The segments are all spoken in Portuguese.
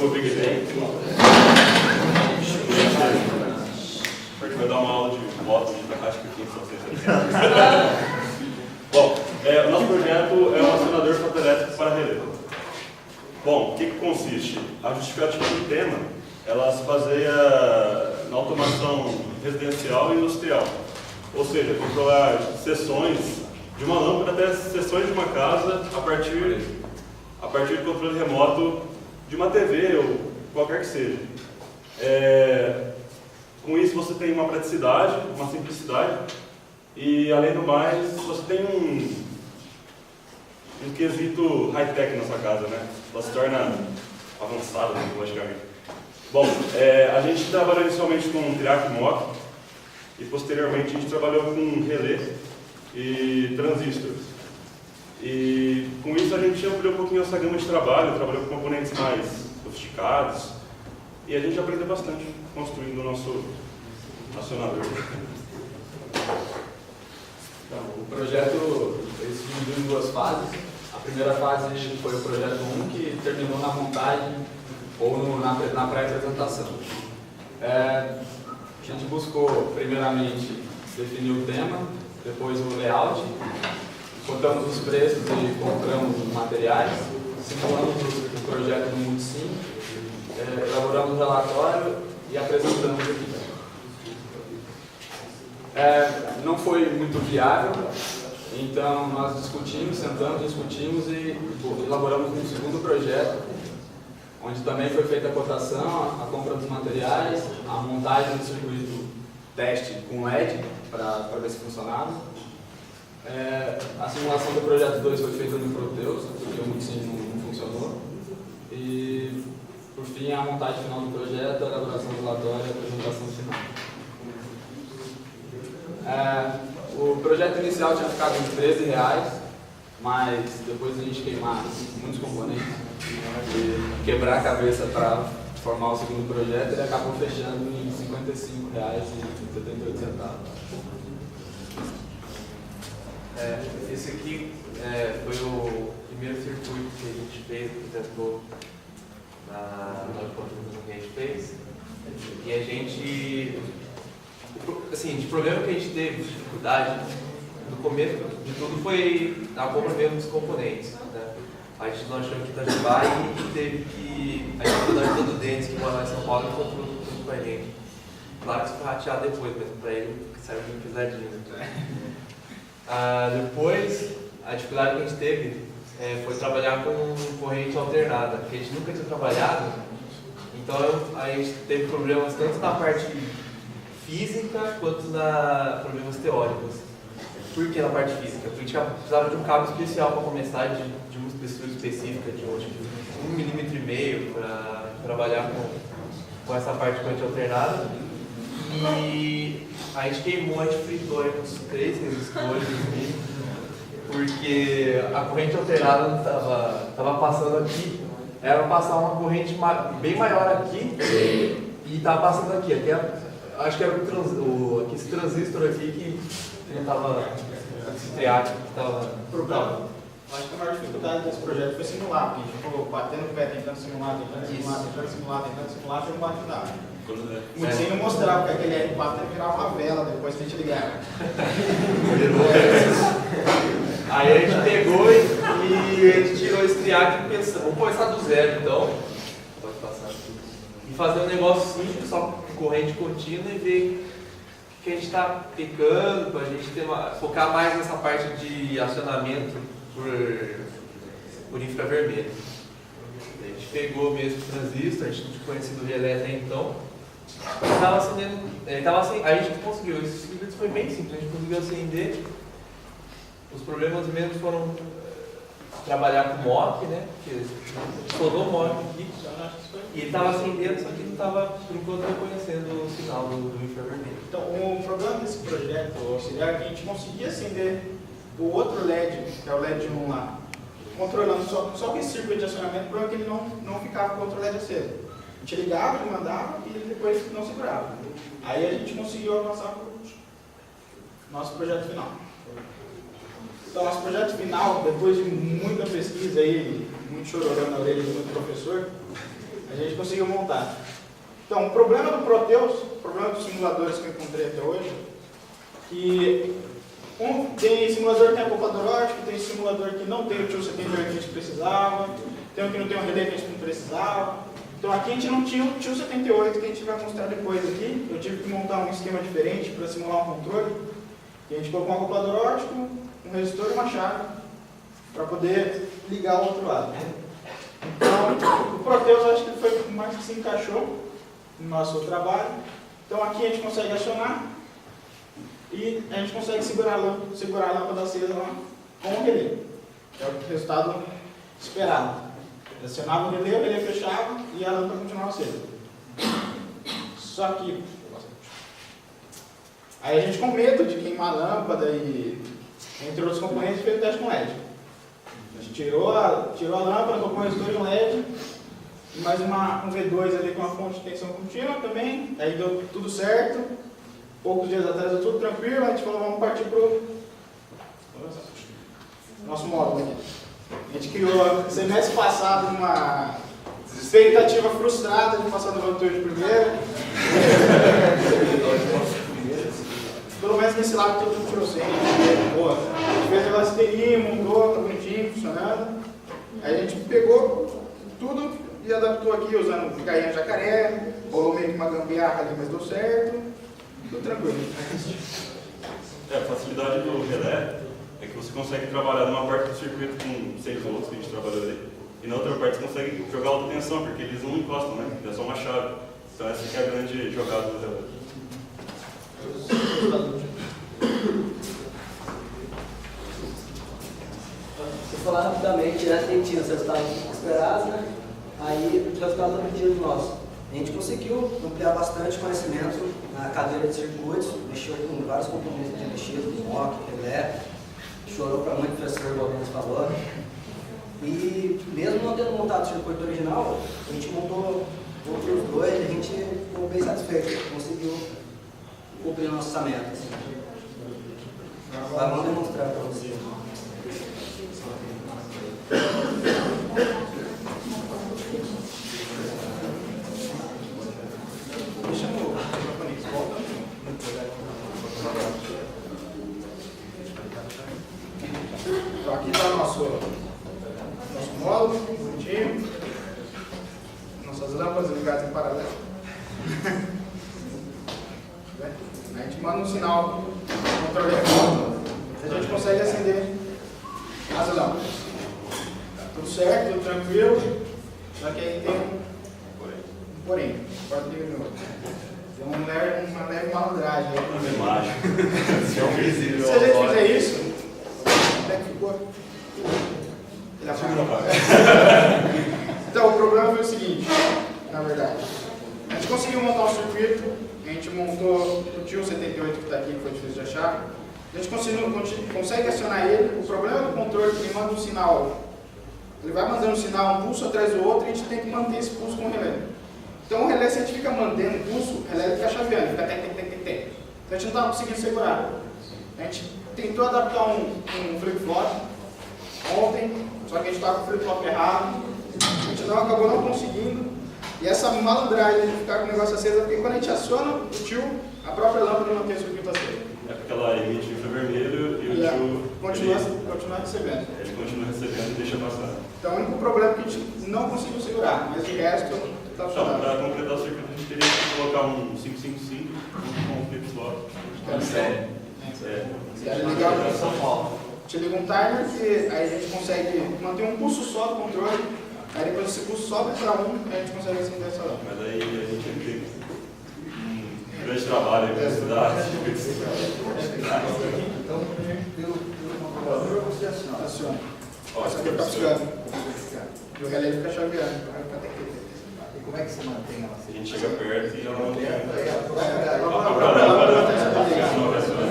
o Big Day. Vai dar uma aula de moto da acho que aqui em São Bom, o nosso projeto é um acionador fotoelétrico para relé. Bom, o que consiste? A justificativa do tema, ela se baseia na automação residencial e industrial. Ou seja, controlar sessões de uma lâmpada até sessões de uma casa a partir de controle remoto de uma TV ou qualquer que seja. Com isso você tem uma praticidade, uma simplicidade e, além do mais, você tem um quesito high-tech na sua casa, né? Ela se torna avançada tecnologicamente. Bom, a gente trabalhou inicialmente com Triac Mock e posteriormente a gente trabalhou com relé e transistor. E com isso a gente ampliou um pouquinho essa gama de trabalho, trabalhou com componentes mais sofisticados e a gente aprendeu bastante construindo o nosso acionador. Então, o projeto se dividiu em duas fases. A primeira fase foi o projeto 1, que terminou na montagem ou na pré-apresentação. A gente buscou, primeiramente, definir o tema, depois o layout, contamos os preços e compramos os materiais, simulamos o projeto no Multisim, elaboramos um relatório e apresentamos aqui. Não foi muito viável, então nós discutimos e elaboramos um segundo projeto, onde também foi feita a cotação, a compra dos materiais, a montagem do circuito teste com LED para ver se funcionava. A simulação do projeto 2 foi feita no Proteus, porque o Multisim não funcionou. E, por fim, a montagem final do projeto, a elaboração do relatório e a apresentação final. O projeto inicial tinha ficado em R$13, mas depois a gente queimar muitos componentes e quebrar a cabeça para formar o segundo projeto, ele acabou fechando em R$55,78. Esse aqui foi o primeiro circuito que a gente fez, apresentou na oportunidade que a gente fez. E a gente, assim, de problema que a gente teve, de dificuldade, no começo de tudo foi a compra mesmo dos componentes, né? A gente não achou que Itajubá e teve que a dificuldade do Denis, que mora lá em São Paulo, e comprou tudo com a gente. Claro que isso foi rateado depois, mas para ele saiu bem pesadinho. Depois, a dificuldade que a gente teve foi trabalhar com corrente alternada, porque a gente nunca tinha trabalhado, então a gente teve problemas tanto na parte física quanto na problemas teóricos. Por que na parte física? Porque a gente precisava de um cabo especial para começar, de uma espessura específica, de 1,5 mm para trabalhar com essa parte de corrente alternada. E a gente queimou, a gente fritou uns 3 resistores, porque a corrente alternada não estava passando aqui, era para passar uma corrente bem maior aqui e estava passando aqui. Acho que era esse transistor aqui que ele estava, esse triático que estava... Acho que a maior dificuldade desse projeto foi simular, porque a gente ficou batendo o pé, tentando simular, até não bate nada. O Multisim não mostrava que aquele R4 ia virar uma vela depois que a gente ligava. Aí a gente pegou e a gente tirou esse triático e pensou, vamos começar do zero então. Pode passar aqui. E fazer um negócio simples, só com corrente contínua e ver o que a gente está pecando, para a gente focar mais nessa parte de acionamento por infravermelho. A gente pegou mesmo o transistor, a gente não tinha conhecido o relé até então. Estava acendendo, a gente conseguiu, esse circuito foi bem simples, a gente conseguiu acender. Os problemas mesmo foram trabalhar com mock, né? Porque soltou o mock aqui e ele estava acendendo, só que não estava, por enquanto, reconhecendo o sinal do infravermelho. Então, o problema desse projeto auxiliar é que a gente conseguia acender o outro LED, que é o LED 1 lá, controlando só com esse circuito de acionamento, o problema é que ele não ficava com o outro LED aceso. A gente ligava, ele mandava e ele depois não segurava. Aí a gente conseguiu avançar para o nosso projeto final. Então, nosso projeto final, depois de muita pesquisa aí, muito chororão na orelha do professor, a gente conseguiu montar. Então, o problema do Proteus, o problema dos simuladores que eu encontrei até hoje, que tem simulador que tem acoplador óptico, tem simulador que não tem o tio 78 que a gente precisava, tem um que não tem o relé que a gente não precisava. Então aqui a gente não tinha o tio 78 que a gente vai mostrar depois aqui. Eu tive que montar um esquema diferente para simular um controle. E a gente colocou um acoplador óptico, um resistor e uma chave para poder ligar o outro lado. Então, o Proteus acho que foi o mais que se encaixou no nosso trabalho. Então aqui a gente consegue acionar e a gente consegue segurar a lâmpada acesa lá com o relé. É o resultado esperado. Acionava o relé fechava e a lâmpada continuava acesa. Só que aí a gente, com medo de queimar a lâmpada e entre outros componentes, fez o teste com LED. A gente tirou a lâmpada, colocou um resistor de LED e mais um V2 ali com uma fonte de tensão contínua também. Aí deu tudo certo. Poucos dias atrás deu tudo tranquilo. A gente falou, vamos partir para o nosso módulo aqui. A gente criou, semestre passado, uma expectativa frustrada de passar no roteiro de primeira. Pelo menos nesse lado todo tirou 100. A gente fez a elasterinha, montou, tá bonitinho, funcionando. Aí a gente pegou tudo e adaptou aqui usando gainha jacaré, rolou meio que uma gambiarra ali, mas deu certo. Tudo tranquilo. A facilidade do relé é que você consegue trabalhar numa parte do circuito com 6 volts que a gente trabalhou ali, e na outra parte você consegue jogar alta tensão, porque eles não encostam, né? É só uma chave. Então essa que é a grande jogada do relé. Vou falar rapidamente, direto tem tido os resultados esperados, né? Aí os resultados obtidos nossos. A gente conseguiu ampliar bastante conhecimento na cadeira de circuitos, mexeu com vários componentes de mexido, MOC, relé, chorou para muito professor, igual o falou. E mesmo não tendo montado o circuito original, a gente montou outros dois e a gente ficou bem satisfeito, conseguiu cumprir nossas metas. Vamos demonstrar para vocês. Então aqui está o nosso módulo, bonitinho. Nossas lâmpadas ligadas em paralelo. A gente manda um sinal no controle remoto, a gente consegue acender as lâmpadas. Tá tudo certo, tudo tranquilo. Só que aí tem um porém. Pode ligar de novo. Tem uma leve malandragem aí. Se a gente fizer isso, como é que ficou? Ele apagou. Então, o problema foi o seguinte, na verdade. A gente conseguiu montar um circuito, a gente montou o tio 78 que está aqui, que foi difícil de achar. A gente consegue acionar ele. O problema do controle é que ele manda um sinal, ele vai mandando um sinal, um pulso atrás do outro, e a gente tem que manter esse pulso com o relé. Então o relé, se a gente fica mantendo o pulso, o relé fica chaveando, fica tec. Então a gente não estava conseguindo segurar. A gente tentou adaptar um flip-flop ontem, só que a gente estava com o flip-flop errado. A gente acabou não conseguindo. E essa malandragem de ficar com o negócio aceso é porque quando a gente aciona o tio, a própria lâmpada mantém o circuito aceso. É porque ela emite infravermelho e o tio continua recebendo. Ele continua recebendo e deixa passar. Então o único problema é que a gente não conseguiu segurar, mas de resto está Então, funcionando. para completar o circuito, a gente teria que colocar um 555 com um flip-flop. Sério. Ligar o São Paulo. A gente liga um timer que aí a gente consegue manter um pulso só do controle. Aí depois esse pulso sobe para 1, a gente consegue acender essa lâmpada. Mas aí a gente tem um grande trabalho para estudar. Então, pelo computador você aciona. Aciona. Ó, Essa aqui está piscando. E o relé fica chaveando. E como é que você mantém ela A assim? gente chega perto e ela não tem. Aí a A própria- própria lâmpada não vai acionar.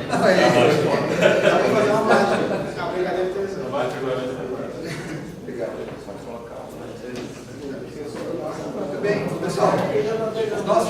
Dá pra fazer uma mágica. A brincadeira interessante. Obrigado. Muito bem, pessoal. Os nossos